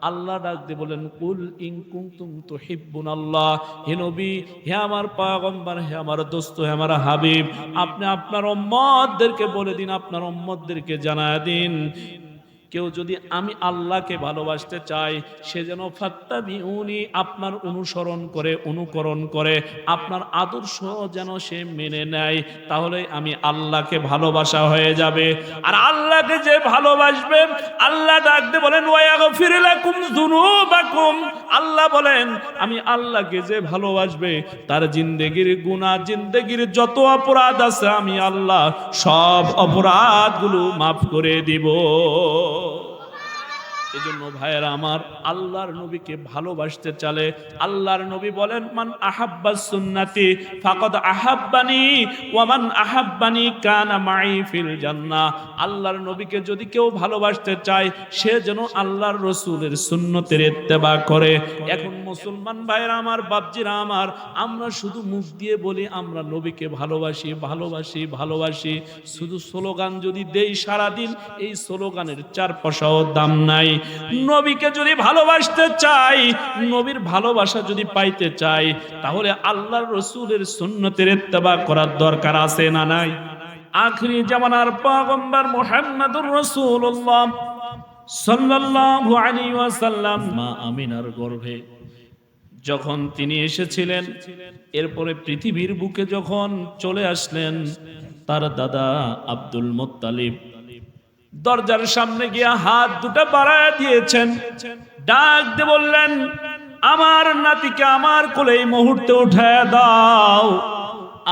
আল্লাহ ডাক দিয়ে বলেন, কুল ইন কুনতুম তুহিব্বুনাল্লাহ, হে নবী, হে আমার পয়গম্বর, হে আমার দোস্ত, হে আমার হাবিব, আপনি আপনার উম্মতদেরকে বলে দিন, আপনার উম্মতদেরকে জানায় দিন, কেউ যদি আমি আল্লাহকে ভালোবাসতে চাই, সে যেন ফাত্তাবিউনি, আপনার অনুসরণ করে, অনুকরণ করে, আপনার আদর্শ যেন সে মেনে নেয়, তাহলে আমি আল্লাহকে ভালোবাসা হয়ে যাবে। আর আল্লাহকে যে ভালোবাসবে, আল্লাহ ডাকতে বলেন ওয়াগফির লাকুম যুনুবাকুম, আল্লাহ বলেন আমি আল্লাহকে যে ভালোবাসবে তার জিন্দেগির গুনাহ, জিন্দেগির যত অপরাধ আছে আমি আল্লাহ সব অপরাধগুলো মাফ করে দিব। এজন্য ভাইয়েরা আমার, আল্লাহর নবীকে ভালোবাসতে চালে আল্লাহর নবী বলেন, মান আহাব্বা সুন্নতি ফাকাদ আহাব্বানি ওয়া মান আহাব্বানি কানা মাই ফিল জান্নাহ। আল্লাহর নবীকে যদি কেউ ভালোবাসতে চায়, সে যেন আল্লাহর রাসূলের সুন্নতের ইত্তেবা করে। এখন মুসলমান ভাইয়েরা আমার, বাপজিরা আমার, আমরা শুধু মুখ দিয়ে বলি আমরা নবীকে ভালোবাসি, ভালোবাসি, ভালোবাসি, শুধু স্লোগান যদি দেই সারাদিন, এই স্লোগানের 4 পয়সাও দাম নাই। নবীকে যদি ভালোবাসতে চাই, নবীর ভালোবাসা যদি পাইতে চাই, তাহলে আল্লাহর রাসূলের সুন্নতের ইত্তেবা করার দরকার আছে না নাই? আখিরি জামানার পয়গম্বর মুহাম্মদুর রাসূলুল্লাহ সাল্লাল্লাহু আলাইহি ওয়াসাল্লাম মা আমিনার গর্ভে যখন তিনি এসেছিলেন, এরপরে পৃথিবীর বুকে যখন চলে আসলেন, তার দাদা আব্দুল মুত্তালিব দরজার সামনে গিয়ে হাত দুটো বাড়ায় দিয়েছেন, ডাক দিয়ে বললেন, আমার নাতিকে আমার কোলে এই মুহূর্তে উঠায় দাও,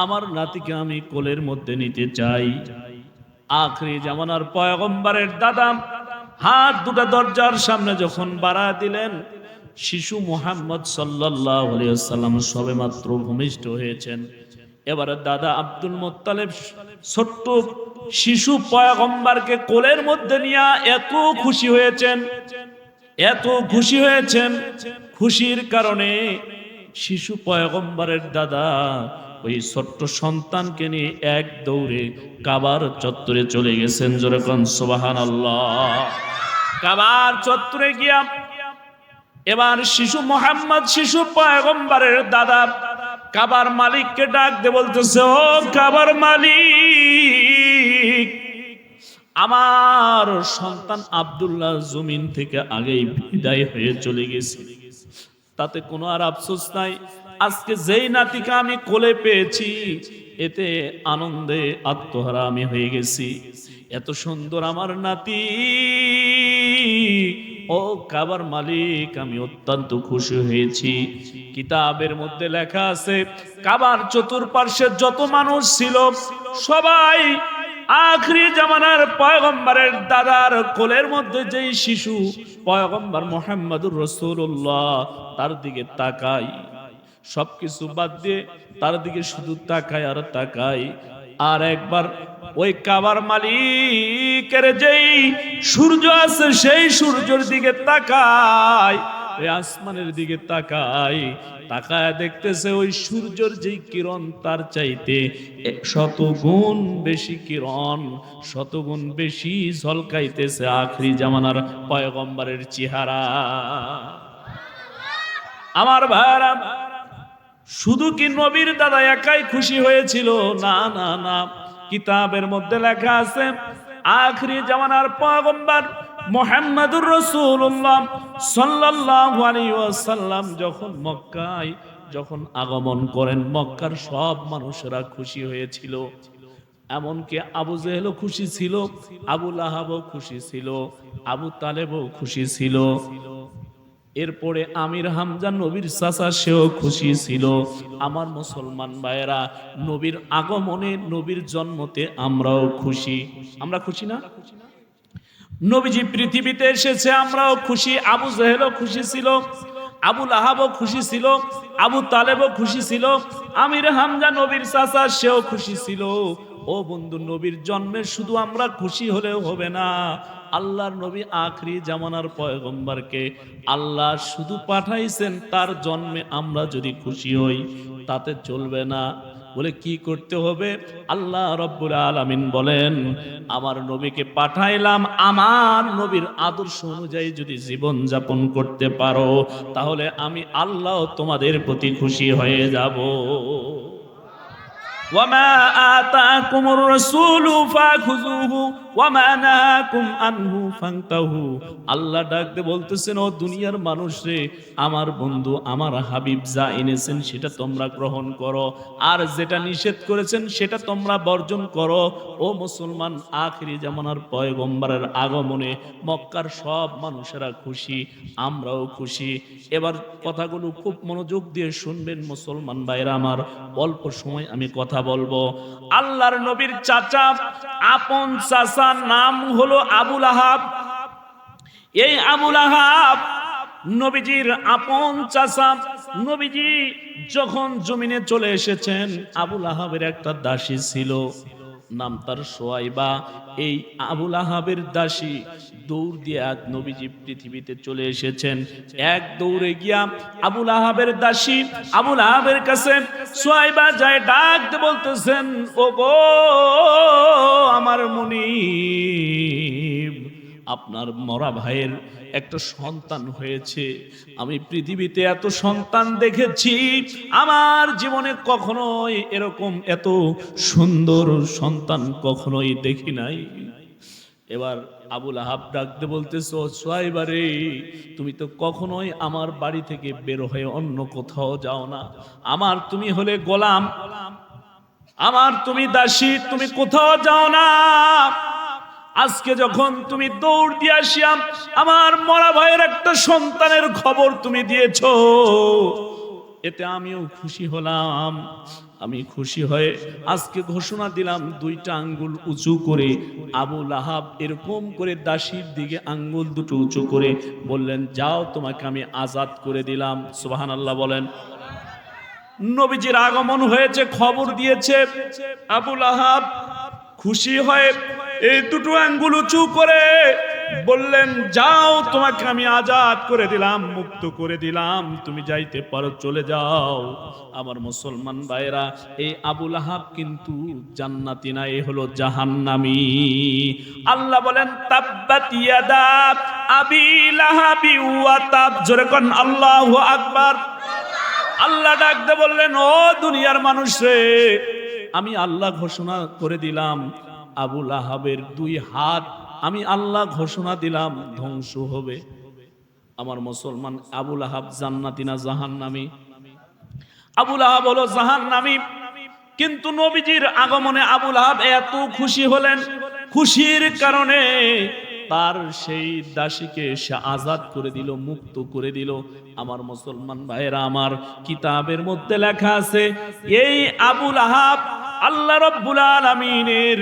আমার নাতিকে আমি কোলের মধ্যে নিতে চাই। আখিরি জামানার পয়গম্বরের দাদা হাত দুটো দরজার সামনে যখন বাড়ায় দিলেন, শিশু মুহাম্মদ সাল্লাল্লাহু আলাইহি ওয়াসাল্লাম সবেমাত্র ভূমিষ্ঠ হয়েছেন। এবারে দাদা আব্দুল মুত্তালিব ছোট্ট শিশু পয়গম্বরকে কোলের মধ্যে নিয়ে এত খুশি হয়েছেন, এত খুশি হয়েছেন, খুশির কারণে শিশু পয়গম্বরের দাদা ওই ছোট্ট সন্তানকে নিয়ে এক দৌড়ে কাবার চত্বরে চলে গেছেন। জোরে কোন সুবহানাল্লাহ। কাবার চত্বরে গিয়া এবার শিশু মুহাম্মদ, শিশু পয়গম্বরের দাদা কাবার মালিককে ডাক দিয়ে বলতেছে, ও কাবার মালিক, আমার সন্তান আব্দুল্লাহ জমিন থেকে আগেই বিদায় হয়ে চলে গেছে, তাতে কোনো আর আফসোস নাই। আজকে যেই নাতিকে আমি কোলে পেয়েছি, এতে আনন্দে আত্মহারা আমি হয়ে গেছি। এত সুন্দর আমার নাতি, ও কাবার মালিক, আমি অত্যন্ত খুশি হয়েছি। কিতাবের মধ্যে লেখা আছে, কাবার চতুর্পার্শ্বে যত মানুষ ছিল সবাই আখিরি জামানার পয়গম্বরের দাদার কোলের মধ্যে যেই শিশু পয়গম্বর মুহাম্মদুর রাসূলুল্লাহ, তার দিকে তাকাই, সবকিছু বাদ দিয়ে তার দিকে শুধু তাকাই আর তাকাই। আর একবার ওই কাবার মালিকের যেই সূর্য আছে সেই সূর্যের দিকে তাকাই, ওই আসমানের দিকে তাকাই, তাকায় দেখতেছে ওই সূর্যের যেই কিরণ তার চাইতে 100 গুণ বেশি কিরণ, 100 গুণ বেশি ঝলকাইতেছে আখিরি জামানার পয়গম্বরের চেহারা। আমার ভাইরা, শুধু কি নবীর দাদা একাই খুশি হয়েছিল? না না না, কিতাবের মধ্যে লেখা আছে আখিরি জামানার পয়গম্বর মুহাম্মদুর রাসূলুল্লাহ সাল্লাল্লাহু আলাইহি ওয়াসাল্লাম যখন মক্কায় যখন আগমন করেন, মক্কার সব মানুষেরা খুশি হয়েছিল। এমনকি আবু জেহেলও খুশি ছিল, আবু লাহাবও খুশি ছিল, আবু তালেবও খুশি ছিল। এরপরে আমির হামজা নবীর চাচা, সেও খুশি ছিল। আমার মুসলমান ভাইয়েরা, নবীর আগমনে, নবীর জন্মতে আমরাও খুশি। আমরা খুশি না? নবীজি পৃথিবীতে এসেছে, আমরাও খুশি। আবু জেহেলও খুশি ছিল, আবু লাহাবও খুশি ছিল, আবু তালেবও খুশি ছিল, আমির হামজা নবীর চাচা, সেও খুশি ছিল। ও বন্ধু, নবীর জন্মে শুধু আমরা খুশি হলেও হবে না। আল্লাহর নবী আখিরি জামানার পয়গম্বরকে আল্লাহ শুধু পাঠাইছেন, তার জন্মে আমরা যদি খুশি হই তাতে চলবে না। বলে কি করতে হবে? আল্লাহ রাব্বুল আলামিন বলেন, আমার নবীকে পাঠাইলাম, আমার নবীর আদর্শ অনুযায়ী যদি জীবন যাপন করতে পারো তাহলে আমি আল্লাহ তোমাদের প্রতি খুশি হয়ে যাব। وما آتاكم الرسول فخذوه وما نهاكم عنه فانتهوا। আল্লাহ ডাকতে বলতেছেন, ও দুনিয়ার মানুষ রে, আমার বন্ধু আমার হাবিব যা এনেছেন সেটা তোমরা গ্রহণ করো, আর যেটা নিষেধ করেছেন সেটা তোমরা বর্জন করো। ও মুসলমান, আখিরি জামানার পয়গম্বরের আগমনে মক্কার সব মানুষেরা খুশি, আমরাও খুশি। এবার কথাগুলো খুব মনোযোগ দিয়ে শুনবেন মুসলমান ভাইরা আমার, অল্প সময় আমি কথা বলবো। আল্লাহর নবীর চাচা, আপন চাচার নাম হলো আবু লাহাব। এই আবু লাহাব নবীজির আপন চাচা। নবীজি যখন জমিনে চলে এসেছেন, আবু লাহাবের একটা দাসী ছিল, নাম তার সোয়াইবা। এই আবু লাহাবের দাসী দৌড় দিয়ে আজ নবীজি পৃথিবীতে চলে এসেছেন। এক দৌড়ে গিয়া আবু লাহাবের দাসী আবু লাহাবের কাছে সোয়াইবা যায়, ডাকতে বলতেছেন, ও গো আমার মুনিব, আপনার মরা ভাইয়ের একটা সন্তান হয়েছে। আমি পৃথিবীতে এত সন্তান দেখেছি, আমার জীবনে কখনোই এরকম এত সুন্দর সন্তান কখনোই দেখি নাই। এবার আবু লাহাব ডাকতে বলতেছে, ও সোয়াইবা রে, তুমি তো কখনোই আমার বাড়ি থেকে বের হয়ে অন্য কোথাও যাও না। আমার তুমি হলে গোলাম, আমার তুমি দাসী, তুমি কোথাও যাও না। আজকে যখন তুমি দৌড় দিয়ে আসিয়া আমার মরা ভাইয়ের একটা সন্তানের খবর তুমি দিয়েছো, এতে আমিও খুশি হলাম। আমি খুশি হয়ে আজকে ঘোষণা দিলাম, দুইটা আঙ্গুল উঁচু করে আবু লাহাব এরকম করে দাসীর দিকে আঙ্গুল দুটো উঁচু করে বললেন, যাও, তোমাকে আমি আজাদ করে দিলাম। সুবহানাল্লাহ বলেন। নবীজির আগমন হয়েছে, খবর দিয়েছে। আবু লাহাব খুশি হয়ে এই দুটো আঙ্গুল উঁচু করে বললেন, যাও, তোমাকে আমি আজাদ করে দিলাম, মুক্ত করে দিলাম, তুমি যাইতে পারো, চলে যাও। আমার মুসলমান ভাইরা, এই আবু লাহাব কিন্তু জান্নাতি না, এই হলো জাহান্নামী। আল্লাহ বলেন, তাব্বাত ইয়াদা আবি লাহাবি ওয়া তাব। জোরে কোন আল্লাহু আকবার। আল্লাহ ডাকতে বললেন, ও দুনিয়ার মানুষ রে, আমি আল্লাহ ঘোষণা করে দিলাম, আবু লাহাবের দুই হাত আমি আল্লাহ ঘোষণা দিলাম ধ্বংস হবে। আমার মুসলমান, আবু লাহাব জান্নাতি না জাহান্নামী? আবু লাহাব হলো জাহান্নামী। কিন্তু নবীজির আগমনে আবু লাহাব এত খুশি হলেন, খুশির কারণে তার সেই দাসীকে সে আজাদ করে দিল, মুক্ত করে দিল। আমার মুসলমান ভাইরা আমার, কিতাবের মধ্যে লেখা আছে, এই আবু লাহাব আল্লাহ রাব্বুল আলামিনের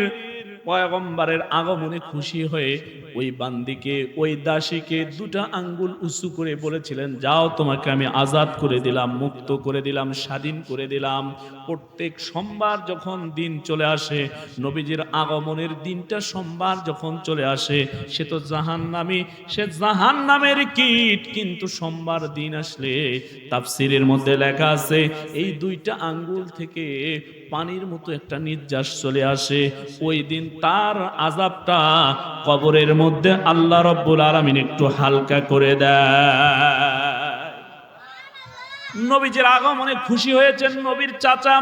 পয়গম্বরের আগমনে খুশি হয়ে ওই বান্দিকে, ওই দাসীকে দুটা আঙ্গুল উঁচু করে বলেছিলেন, যাও, তোমাকে আমি আজাদ করে দিলাম, মুক্ত করে দিলাম, স্বাধীন করে দিলাম। প্রত্যেক সোমবার যখন দিন চলে আসে, নবীজির আগমনের দিনটা সোমবার যখন চলে আসে, সে তো জাহান্নামী, সে জাহান্নামের কীট। কিন্তু সোমবার দিন আসলে তাফসীরের মধ্যে লেখা আছে, এই দুইটা আঙ্গুল থেকে পানির মতো একটা নির্যাস চলে আসে। ওই দিন তার আযাবটা কবরের মধ্যে আল্লাহ রাব্বুল আলামিন একটু হালকা করে দেয়। নবীজির আগমনে খুশি হয়েছেন নবীর চাচা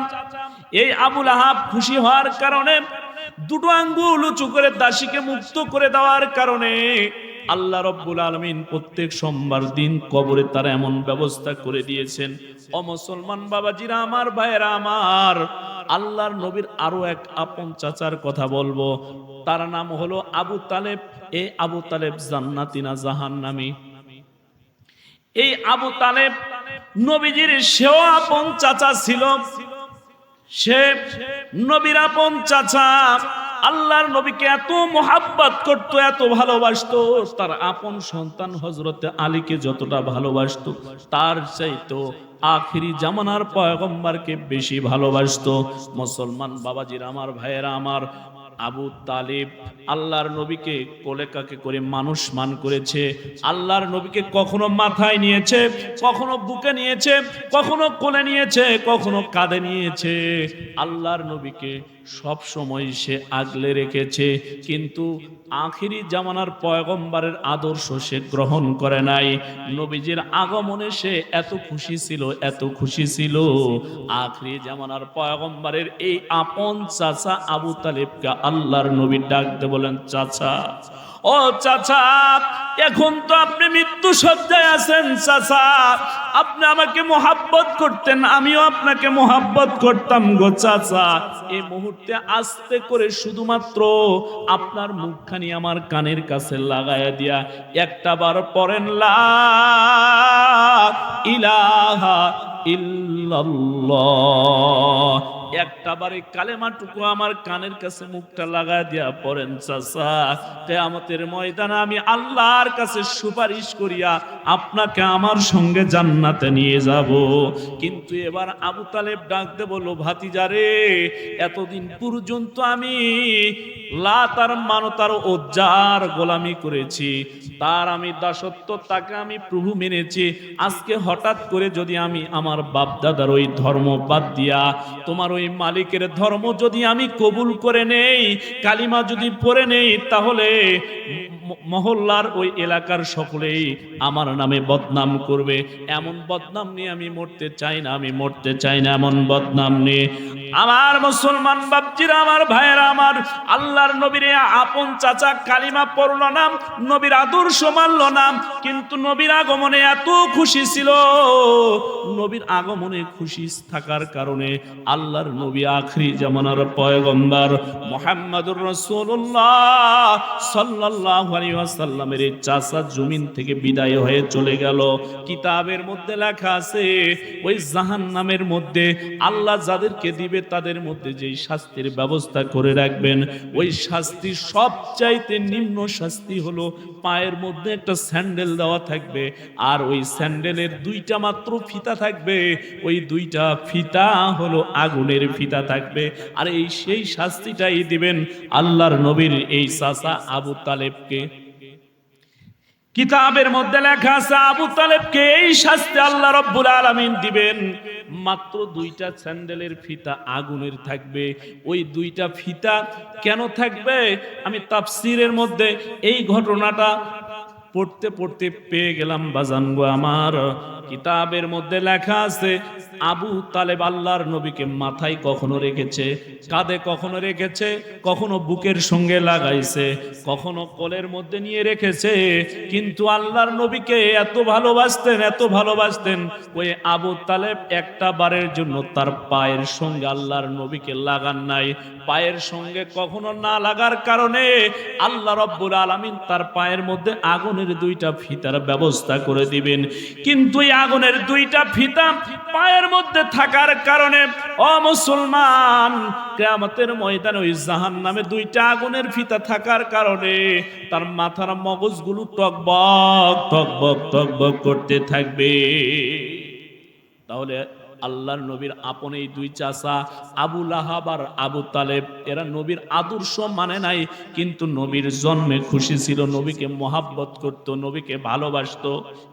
এই আবু লাহাব। খুশি হওয়ার কারণে দুটো আঙ্গুল উঁচু করে দাসীকে মুক্ত করে দেওয়ার কারণে আল্লাহ রাব্বুল আলামিন প্রত্যেক সোমবার দিন কবরে তার এমন ব্যবস্থা করে দিয়েছেন। ও মুসলমান বাবাজিরা আমার, ভাইয়েরা আমার, আল্লাহর নবীর আরো এক আপন চাচার কথা বলবো, তার নাম হলো আবু তালেব। এই আবু তালেব জান্নাতি না জাহান্নামী? এই আবু তালেব নবীজির সেও আপন চাচা ছিল, সে নবীর আপন চাচা। আল্লাহর নবীকে এত মোহাব্বত করতো, এত ভালোবাসতো, তার আপন সন্তান হযরতে আলীকে যতটা ভালোবাসতো, তার চাইতো আখিরি জামানার পয়গম্বরকে বেশি ভালোবাসতো। মুসলমান বাবাজিরা আমার, ভাইয়েরা আমার, আবু তালিব আল্লাহর নবীকে কোলে কাকে করে মানুষ মান করেছে, আল্লাহর নবীকে কখনো মাথায় নিয়েছে, কখনো বুকে নিয়েছে, কখনো কোলে নিয়েছে, কখনো কাঁধে নিয়েছে। আল্লাহর নবীকে সব সময় সে আগলে রেখেছে, কিন্তু আখিরি জামানার পয়গম্বরের আদর্শ সে গ্রহণ করে নাই। নবীজির আগমনে সে এত খুশি ছিল, এত খুশি ছিল, আখিরি জামানার পয়গম্বরের এই আপন চাচা আবু তালিবকে আল্লাহর নবী ডাকতে বলেন, চাচা, ও চাচা, এখন তো আপনি মৃত্যু সজ্জায় আছেন চাচা, আপনি আমাকে মোহাব্বত করতেন, আমিও আপনাকে মোহাব্বত করতাম গো চাচা। এই মুহূর্তে আস্তে করে শুধুমাত্র আপনার মুখখানি আমার কানের কাছে লাগায়া দিয়া একটা বার পড়েন, লা ইলাহা ইল্লাল্লাহ। একটা বারে কালেমাটুকু আমার কানের কাছে মুখটা লাগা দিয়া পড়েন চাচা, কিয়ামতের ময়দানে আমি আল্লাহর কাছে সুপারিশ করিয়া আপনাকে আমার সঙ্গে জান্নাতে নিয়ে যাব। কিন্তু এবার আবু তালেব ডাকতে বলল, ভাতিজারে, এতদিন পর্যন্ত আমি লাত আর মানত আর উজ্জার গোলামি করেছি, তার আমি দাসত্ব, তাকে আমি প্রভু মেনেছি। আজকে হঠাৎ করে যদি আমি আমার বাপ দাদার ওই ধর্ম বাদ দিয়া তোমার ওই মালিকের ধর্ম যদি আমি কবুল করে নেই, কালিমা যদি পড়ে নেই, তাহলে মহল্লার ওই এলাকার সকলেই আমার নামে বদনাম করবে। এমন বদনাম নিয়ে আমি মরতে চাই না, আমি মরতে চাই না এমন বদনাম নিয়ে। আমার মুসলমান বাপজিরা, আমার ভাইয়েরা, আমার আল্লাহর নবীর আপন চাচা কালিমা পড়ল না, নবীর আদর্শ মানল না, কিন্তু নবীর আগমনে এত খুশি ছিল। নবীর আগমনে খুশি থাকার কারণে আল্লাহর নবী আখিরি জামানার পয়গম্বর মুহাম্মদুর রাসূলুল্লাহ সাল্লাল্লাহু আলাইহি ওয়াসাল্লামের চাচা জমিন থেকে বিদায় হয়ে চলে গেল। কিতাবের মধ্যে লেখা আছে, ওই জাহান্নামের মধ্যে আল্লাহ যাদেরকে দিবে তাদের মধ্যে যেই শাস্তির ব্যবস্থা করে রাখবেন, ওই শাস্তি সবচাইতে নিম্ন শাস্তি হলো পায়ের মধ্যে একটা স্যান্ডেল দেওয়া থাকবে, আর ওই স্যান্ডেলের দুইটা মাত্র ফিতা থাকবে, ওই দুইটা ফিতা হলো আগুনের ফিতা থাকবে। আর এই সেই শাস্তিটাই দিবেন আল্লাহর নবীর এই চাচা আবু তালেবকে। কিতাবের মধ্যে লেখা আছে, আবু তালেবকে এই শাস্তি আল্লাহ রাব্বুল আলামিন দিবেন। মাত্র দুইটা স্যান্ডেলের ফিতা আগুনের থাকবে। ওই দুইটা ফিতা কেন থাকবে, আমি তাফসীরের মধ্যে এই ঘটনাটা পড়তে পড়তে পেয়ে গেলাম বাজানগো আমার। কিতাবের মধ্যে লেখা আছে, আবু তালেব আল্লাহর নবীকে মাথায় কখনো রেখেছে, কাঁধে কখনো রেখেছে, কখনো বুকের সঙ্গে লাগাইছে, কখনো কোলের মধ্যে নিয়ে রেখেছে। কিন্তু আল্লাহর নবীকে এত ভালোবাসতেন, এত ভালোবাসতেন, ওই আবু তালেব একটা বারের জন্য তার পায়ের সঙ্গে আল্লাহর নবীকে লাগান নাই। পায়ের সঙ্গে কখনো না লাগার কারণে আল্লাহ রাব্বুল আলামিন তার পায়ের মধ্যে আগুনের দুইটা ফিতার ব্যবস্থা করে দিবেন। কিন্তু এই আগুনের দুইটা ফিতা পায়ের মধ্যে থাকার কারণে ও মুসলমান, কিয়ামতের ময়দানে ওই জাহান্নামে দুইটা আগুনের ফিতা থাকার কারণে তার মাথার মগজগুলো টকবক টকবক টকবক করতে থাকবে। তাহলে আল্লাহর নবীর আপন এই দুই চাচা আবু লাহাব আর আবু তালেব, এরা নবীর আদর্শ মানে নাই, কিন্তু নবীর জন্মে খুশি ছিল, নবীকে মোহাব্বত করত, নবীকে ভালোবাসতো।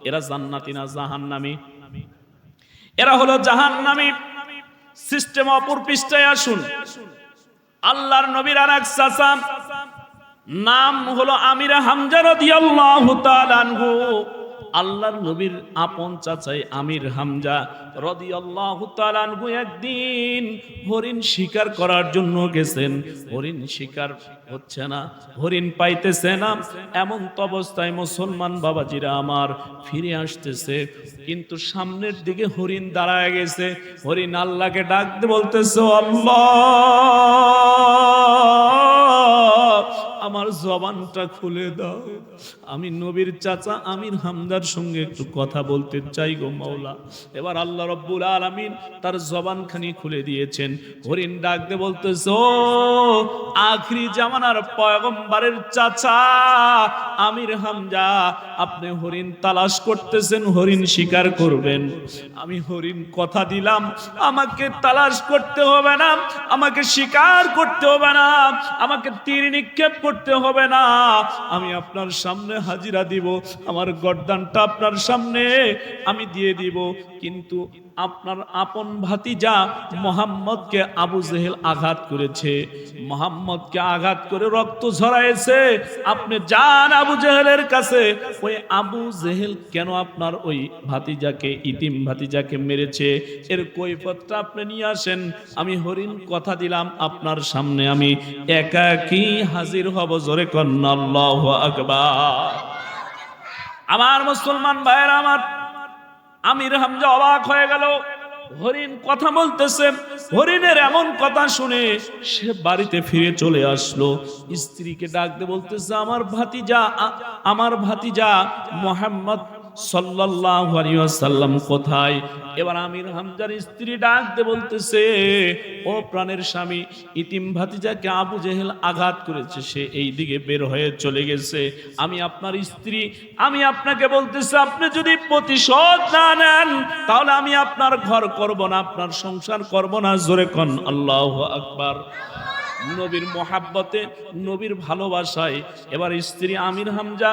এরা জান্নাতি না জাহান্নামী? এরা হলো জাহান্নামী। সিস্টেম অপর পৃষ্ঠায় আসুন। আল্লাহর নবীর আরেক চাচা নাম হলো আমির হামজা রাদিয়াল্লাহু তাআলা আনহু। আল্লাহর নবীর আপন চাচাই আমির হামজা রাদিয়াল্লাহু তাআলা আনহু একদিন হরিণ শিকার করার জন্য গেছেন। হরিণ শিকার হচ্ছে না, হরিণ পাইতেছে না, এমন অবস্থায় মুসলমান বাবাজিরা আমার ফিরে আসতেছে, কিন্তু সামনের দিকে হরিণ দাঁড়ায় গেছে। হরিণ আল্লাহকে ডাকতে বলতেছে, আল্লাহ আমার জবানটা খুলে দাও, আমি নবীর চাচা আমির হামজার সঙ্গে একটু কথা বলতে চাই গো মাওলা। এবার আল্লাহ রাব্বুল আলামিন তার জবানখানি খুলে দিয়েছেন। হরিণ ডাক দিয়ে বলতেছে, ও আখরি জামানার পয়গম্বরের চাচা আমির হামজা, আপনি হরিণ তালাশ করতেছেন, হরিণ শিকার করবেন। আমি হরিণ কথা দিলাম, আমাকে তালাশ করতে হবে না, আমাকে শিকার করতে হবে না, আমাকে তীর নিক্ষেপ করতে হবে না, আমি আপনার সামনে হাজিরা দিব, আমার গর্দানটা আপনার সামনে আমি দিয়ে দিব। কিন্তু আপনার আপন ভাতিজা মুহাম্মদকে আবু জেহেল আঘাত করেছে, মুহাম্মদকে আঘাত করে রক্ত ঝরাইছে, আপনি যান আবু জেহেলের কাছে। ওই আবু জেহেল কেন আপনার ওই ভাতিজাকে, ইতিম ভাতিজাকে মেরেছে, এর কৈফিয়তটা আপনি নিয়ে আসেন। আমি হরিণ কথা দিলাম, আপনার সামনে আমি একাকী হাজির হব। জোরে কন্না আল্লাহু আকবার। আমার মুসলমান ভাইয়েরা, আমার আমির হামজা অবাক হয়ে গেল। হরিণ কথা বলতেছে, হরিণের এমন কথা শুনে সে বাড়িতে ফিরে চলে আসলো। স্ত্রীকে ডাক দিয়ে বলতেছে, আমার ভাতিজা মুহাম্মদ সাল্লাল্লাহু আলাইহি ওয়াসাল্লাম কোথায়? এবার আমির হামজার স্ত্রী ডাক দিয়ে বলতেছে, ও প্রাণের স্বামী, ইতিম ভাতিজাকে আবু জেহেল আঘাত করেছে, সে এই দিকে বের হয়ে চলে গেছে। আমি আপনার স্ত্রী, আমি আপনাকে বলতেছি, আপনি যদি প্রতিশোধ না নেন তাহলে আমি আপনার ঘর করব না, আপনার সংসার করব না। জোরে কোন আল্লাহু আকবার। নবীর মোহাব্বতে, নবীর ভালোবাসায় এবার স্ত্রী আমির হামজা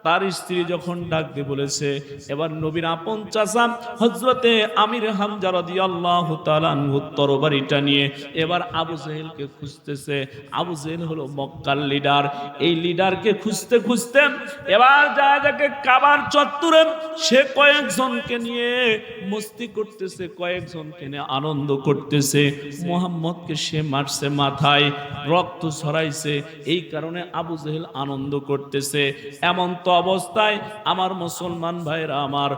তার স্ত্রী যখন ডাক দিয়ে বলেছে, এবার নবীর আপন চাচা হযরতে আমির হামজা রাদিয়াল্লাহু তাআলা আনহু তরবারিটা নিয়ে এবার আবু জেহেলকে খুঁজতেছে। আবু জেহেল হলো মক্কার লিডার। এই লিডারকে খুঁজতে খুঁজতে এবার যাকে কাবার চত্বরে সে কয়েকজনকে নিয়ে মস্তি করতেছে, কয়েকজনকে নিয়ে আনন্দ করতেছে। মুহাম্মদকে সে মারছে, মাথায় রক্ত ছড়াইছে, এই কারণে আবু জেহেল আনন্দ করতেছে। এমন তো অবস্থায় আমার মুসলমান ভাইরা আমার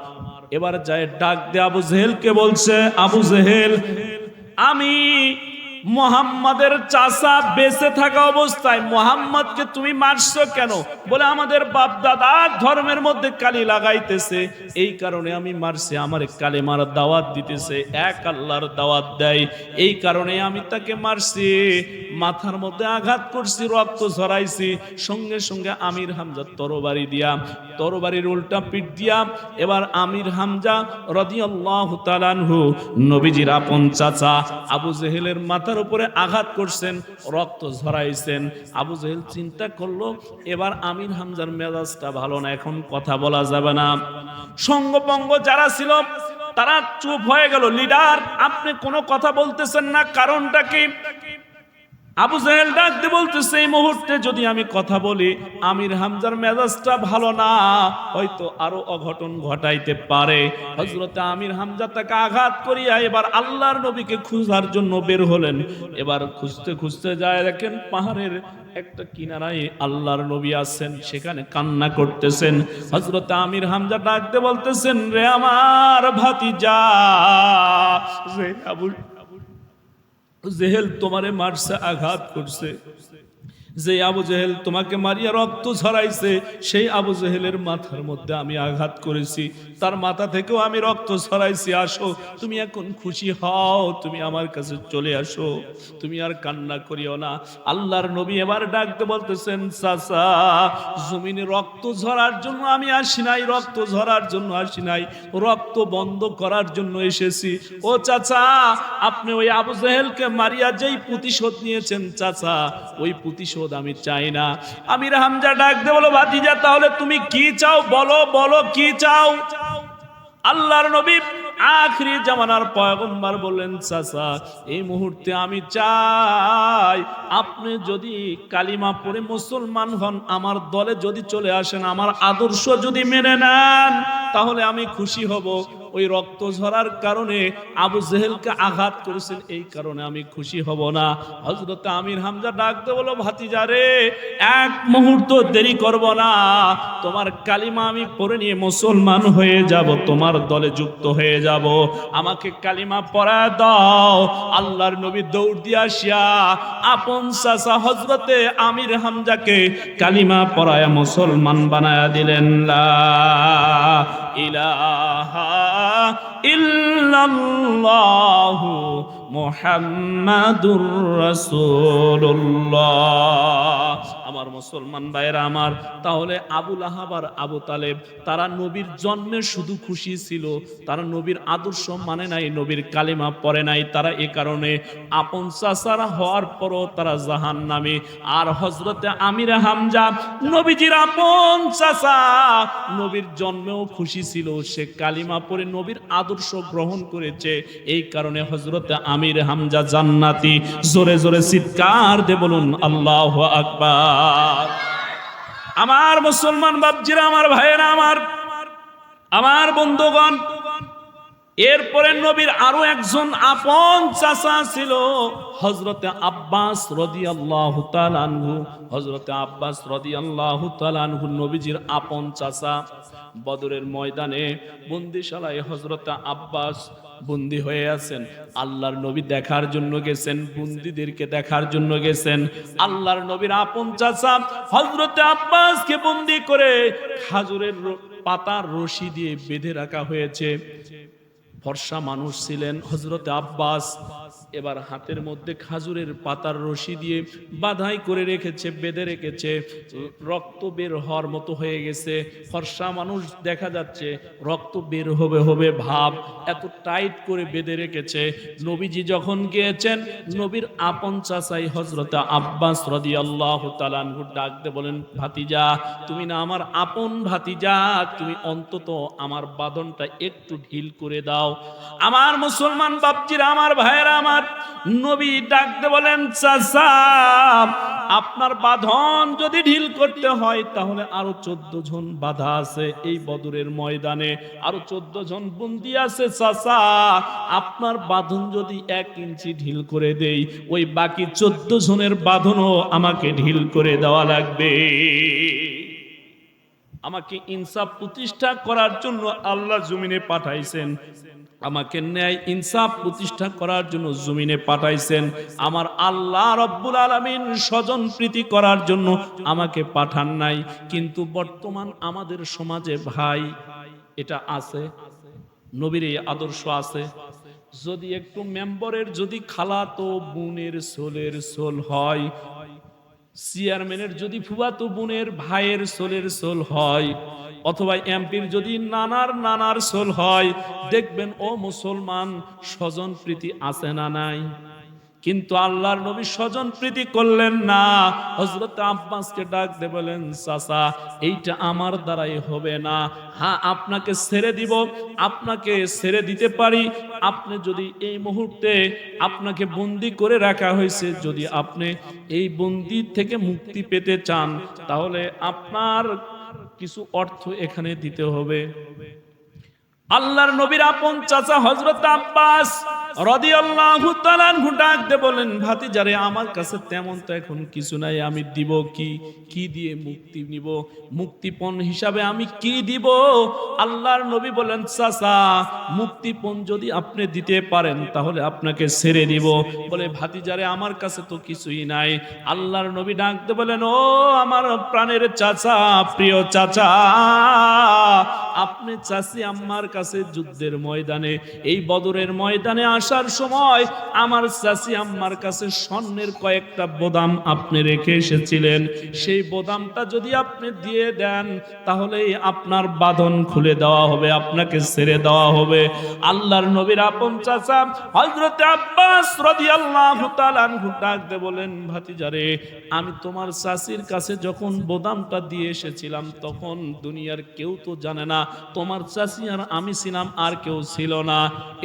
এবার যায় ডাক দিয়ে আবু জেহেলকে বলছে, আবু জেহেল, আমি মুহাম্মাদের চাচা বেঁচে থাকা অবস্থায় মুহাম্মদকে তুমি মারছো কেন? বলে আমাদের বাপ দাদার ধর্মের মধ্যে কালি লাগাইতেছে, এই কারণে আমি মারছি। আমার কালেমার দাওয়াত দিতেছে, এক আল্লাহর দাওয়াত দেয়, এই কারণে আমি তাকে মারছি। মাথার মধ্যে আঘাত করছি, রক্ত ঝরাইছি। সঙ্গে সঙ্গে আমির হামজা তরবারি দিয়া, তরবারির উল্টা পিঠ দিয়া এবার আমির হামজা রাদিয়াল্লাহু তাআলা আনহু নবীজির আপন চাচা আবু জেহেলের মাথার উপরে আঘাত করছেন, রক্ত ঝরাইছেন। আবু জেহেল চিন্তা করলো, এবার আমির হামজার মেজাজটা ভালো না, এখন কথা বলা যাবে না। সঙ্গপঙ্গ যারা ছিল তারা চুপ হয়ে গেল। লিডার, আপনি কোনো কথা বলতেছেন না, কারণটা কি? আবু জেহেল ডাক দিয়ে বলতেছে, এই মুহূর্তে যদি আমি কথা বলি আমির হামজার মেজাজটা ভালো না, হয়তো আরো অঘটন ঘটাইতে পারে। হযরতে আমির হামজা তাকে আঘাত করিয়া এবার আল্লাহর নবীকে খোঁজার জন্য বের হলেন। এবার খুঁজতে খুঁজতে যায়, দেখেন পাহাড়ের একটা কিনারায় আল্লাহর নবী আছেন, সেখানে কান্না করতেছেন। হযরতে আমির হামজা ডাক দিয়ে বলতেছেন, রে আমার ভাতিজা, রে আবু জেহেল তোমারে মারছে, আঘাত করছে। যে আবু জেহেল তোমাকে মারিয়া রক্ত ঝরাইছে, সেই আবু জেহেলের মাথার মধ্যে আমি আঘাত করেছি, তার মাথা থেকেও আমি রক্ত ঝরাইছি। আসো, তুমি এখন খুশি হও, তুমি আমার কাছে চলে আসো, তুমি আর কান্না করিও না। আল্লাহর নবী এবার ডাকতে বলতেছেন, চাচা, জমিনে রক্ত ঝরার জন্য আমি আসি নাই, রক্ত ঝরার জন্য আসি নাই, রক্ত বন্ধ করার জন্য এসেছি। ও চাচা, আপনি ওই আবু জেহেলকে মারিয়া যেই প্রতিশোধ নিয়েছেন চাচা, ওই প্রতিশোধ আমি চাই না। আমির হামজা ডাক দে বলো, ভাতিজা, তাহলে তুমি কি চাও? বলো, বলো কি চাও? আল্লাহর নবী আখরি জামানার পয়গম্বর বললেন, চাচা, এই মুহূর্তে আমি চাই আপনি যদি কালিমা পড়ে মুসলমান হন, আমার দলে যদি চলে আসেন, আমার আদর্শ যদি মেনে নেন, তাহলে আমি খুশি হব। ওই রক্ত ঝরার কারণে আবু জেহেলকে আঘাত করেছেন, এই কারণে আমি খুশি হব না। হযরত আমির হামজা ডাকতে বলো, ভাতিজা রে, এক মুহূর্ত দেরি করব না, তোমার কালিমা আমি পড়ে নিয়ে মুসলমান হয়ে যাব, তোমার দলে যুক্ত হয়ে যাব, আমাকে কালিমা পড়া দাও। আল্লাহর নবী দৌড় দিয়ে আসিয়া আপন চাচা হযরতে আমির হামজাকে কালিমা পড়ায় মুসলমান বানায়া দিলেন। লা ইলাহা ইল্লাল্লাহু মুহাম্মাদুর রাসূলুল্লাহ। আমার মুসলমান ভাইরা আমার, তাহলে আবু লাহাব আর আবু তালেব তারা নবীর জন্মে শুধু খুশি ছিল, তারা নবীর আদর্শ মানে নাই, নবীর কালিমা পড়ে নাই, তারা এ কারণে আপন চাচারা হওয়ার পরও তারা জাহান্নামী। আর হযরতে আমির হামজা নবীজির আপন চাচা, নবীর জন্মেও খুশি ছিল, সে কালিমা পড়ে নবীর আদর্শ গ্রহণ করেছে, এই কারণে হযরতে আমির হামজা জান্নাতি। জোরে জোরে চিৎকার দিয়ে বলুন আল্লাহু আকবার। আমার মুসলমান বাপজিরা, আমার ভাইয়েরা, আমার বন্ধুগণ, এরপরে নবীর আরো একজন আপন চাচা ছিল, হযরতে আব্বাস রাদিয়াল্লাহু তাআলা আনহু। হযরতে আব্বাস রাদিয়াল্লাহু তাআলা আনহু নবীজির আপন চাচা। বদরের ময়দানে বন্দিশালায় হযরতে আব্বাস বন্দী হয়ে আছেন। আল্লাহর নবী দেখার জন্য গেছেন, বন্দীদেরকে দেখার জন্য গেছেন। আল্লাহর নবীর আপন চাচা হযরতে আব্বাসকে বন্দী করে খাজুরের পাতার রশি দিয়ে বেঁধে রাখা হয়েছে। ফর্সা মানুষ ছিলেন হযরতে আব্বাস, এবার হাতের মধ্যে খাজুরের পাতার রশি দিয়ে বাঁধাই করে রেখেছে, বেঁধে রেখেছে, রক্ত বের হওয়ার মতো হয়ে গেছে। ফর্সা মানুষ, দেখা যাচ্ছে রক্ত বের হবে ভাব, এত টাইট করে বেঁধে রেখেছে। নবীজি যখন গিয়েছেন, নবীর আপন চাচাই হযরতে আব্বাস রাদিয়াল্লাহু তাআলা আনহু ডাকতে বলেন, ভাতিজা, তুমি না আমার আপন ভাতিজা, তুমি অন্তত আমার বাঁধনটা একটু ঢিল করে দাও। আমার মুসলমান বাপজিরা, আমার ভাইয়েরা, আমার নবী ডাকতে বলেন, চাচা, আপনার বাঁধন যদি ঢিল করতে হয় তাহলে আরো 14 জন বাধা আছে এই বদরের ময়দানে, আরো 14 জন বন্দী আছে। চাচা, আপনার বাঁধন যদি 1 ইঞ্চি ঢিল করে দেই, ওই বাকি 14 জনের বাঁধনও আমাকে ঢিল করে দেওয়া লাগবে। আমাকে ইনসাফ প্রতিষ্ঠা করার জন্য আল্লাহ জমিনে পাঠাইছেন, আমাকে ন্যায় ইনসাফ প্রতিষ্ঠা করার জন্য জমিনে পাঠাইছেন। আমার আল্লাহ রব্বুল আলামিন স্বজন প্রীতি করার জন্য আমাকে পাঠান নাই। কিন্তু বর্তমান আমাদের সমাজে ভাই এটা আছে, নবীর এই আদর্শ আছে। যদি একটু মেম্বরের যদি খালাতো বোনের সোলের সোল হয়, চেয়ারম্যানের যদি ফুফাতো বোনের ভাইয়ের সোলের সোল হয়, অথবা এমপির যদি নানার সোল হয়, দেখবেন ও মুসলমান, স্বজন প্রীতি আছে না নাই? কিন্তু আল্লাহর নবী স্বজন প্রীতি করলেন না। হযরত আব্বাসকে ডাক দিয়ে বলেন, চাচা, এইটা আমার দ্বারাই হবে না। হ্যাঁ, আপনাকে ছেড়ে দিব, আপনাকে ছেড়ে দিতে পারি। আপনি যদি এই মুহূর্তে, আপনাকে বন্দী করে রাখা হয়েছে, যদি আপনি এই বন্দী থেকে মুক্তি পেতে চান, তাহলে আপনার কিছু অর্থ এখানে দিতে হবে। আল্লাহর নবীর আপন চাচা হযরত আব্বাস রাদিয়াল্লাহু তাআলা আনহু ডাক দিয়ে বলেন, ভাতিজারে, আমার কাছে তেমন তো এখন কিছু নাই, আমি দিব কি দিয়ে মুক্তি নিব? মুক্তিপণ হিসাবে আমি কি দিব? আল্লাহর নবী বলেন, চাচা, মুক্তিপণ যদি আপনি দিতে পারেন তাহলে আপনাকে ছেড়ে দিব। বলে, ভাতিজারে, আমার কাছে তো কিছুই নাই। আল্লাহর নবী ডাক দিয়ে বলেন, ও আমার প্রাণের চাচা, প্রিয় চাচা, আপনি চাচি আম্মার কাছে যুদ্ধের ময়দানে, এই বদরের ময়দানে আসার সময় আমার চাচি আম্মার কাছে স্বর্ণের কয়েকটা বোদাম আপনি রেখে এসেছিলেন। সেই বোদামটা যদি আপনি দিয়ে দেন তাহলে আপনার বাঁধন খুলে দেওয়া হবে, আপনাকে ছেড়ে দেওয়া হবে। আল্লাহর নবীর আপন চাচা হযরত আব্বাস রাদিয়াল্লাহু তাআলা আনহু ডাক দিয়ে বলেন, ভাতিজারে, আমি তোমার চাচির কাছে যখন বোদামটা দিয়ে এসেছিলাম, তখন দুনিয়ার কেউ তো জানে না, তোমার চাচি আর আমি ছিলাম, আর কেউ ছিল না।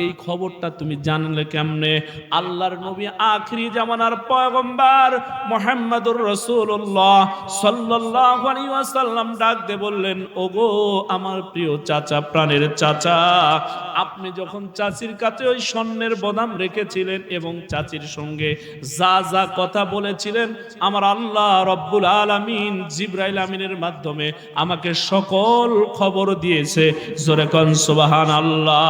এই খবরটা তুমি জানলে কেমনে? আল্লাহর নবী আখিরি জামানার পয়গম্বর মুহাম্মদুর রাসূলুল্লাহ সাল্লাল্লাহু আলাইহি ওয়াসাল্লাম ডাক দিয়ে বললেন, ওগো আমার প্রিয় চাচা, প্রাণের চাচা, আপনি যখন চাচির কাছে ওই স্বর্ণের বদাম রেখেছিলেন এবং চাচির সঙ্গে যা যা কথা বলেছিলেন, আমার আল্লাহ রব্বুল আলামিন জিবরাইল আমিনের মাধ্যমে আমাকে সকল খবর দিয়েছে। জোরে কোন সুবহানাল্লাহ।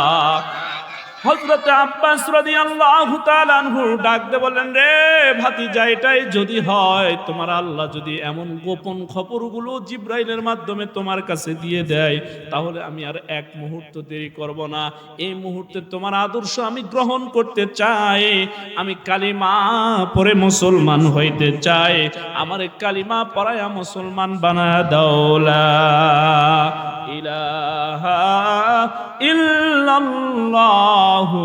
হযরত আব্বাস রাদিয়াল্লাহু তাআলা আনহু ডাক দিয়ে বললেন, রে ভাতিজা, এটাই যদি হয়, তোমার আল্লাহ যদি এমন গোপন খবরগুলো জিবরাইলের মাধ্যমে তোমার কাছে দিয়ে দেয়, তাহলে আমি আর এক মুহূর্ত দেরি করব না। এই মুহূর্তে তোমার আদর্শ আমি গ্রহণ করতে চাই, আমি কালিমা পড়ে মুসলমান হইতে চাই, আমার কালিমা পড়ায়া মুসলমান বানায়া দাও। লা ইলাহা ইল্লাল্লাহু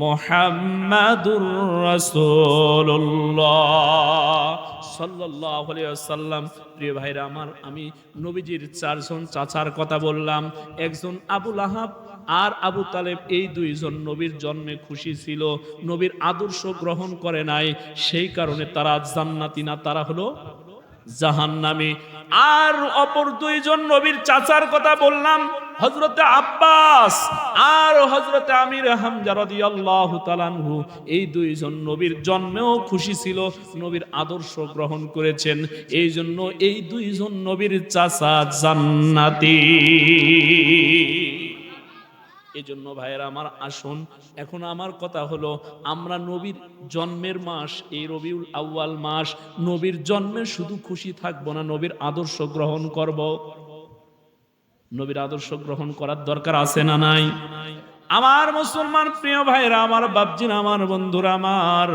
মুহাম্মাদুর রাসূলুল্লাহ সাল্লাল্লাহু আলাইহি ওয়াসাল্লাম। প্রিয় ভাইরা আমার, আমি নবীজির চারজন চাচার কথা বললাম। একজন আবু লাহাব আর আবু তালেব, এই দুইজন নবীর জন্মে খুশি ছিল, নবীর আদর্শ গ্রহণ করে নাই, সেই কারণে তারা জান্নাতি না, তারা হলো জাহান্নামী। আর অপর দুইজন নবীর চাচার কথা বললাম, হযরতে আব্বাস আর হযরতে আমির হামজা রাদিয়াল্লাহু তাআলা আনহু। এই দুইজন নবীর জন্মেও খুশি ছিল, নবীর আদর্শ গ্রহণ করেছেন, এই জন্য এই দুইজন নবীর চাচা জান্নাতি। এজন্য ভাইয়েরা আমার, আসুন এখন আমার কথা হলো, আমরা নবীর জন্মের মাস এই রবিউল আউয়াল মাস, নবীর জন্মে শুধু খুশি থাকবো না, নবীর আদর্শ গ্রহণ করব। নবীর আদর্শ গ্রহণ করার দরকার আছে না নাই? আমার মুসলমান প্রিয় ভাইরা আমার, বাপজিরা আমার, বন্ধুরা আমার,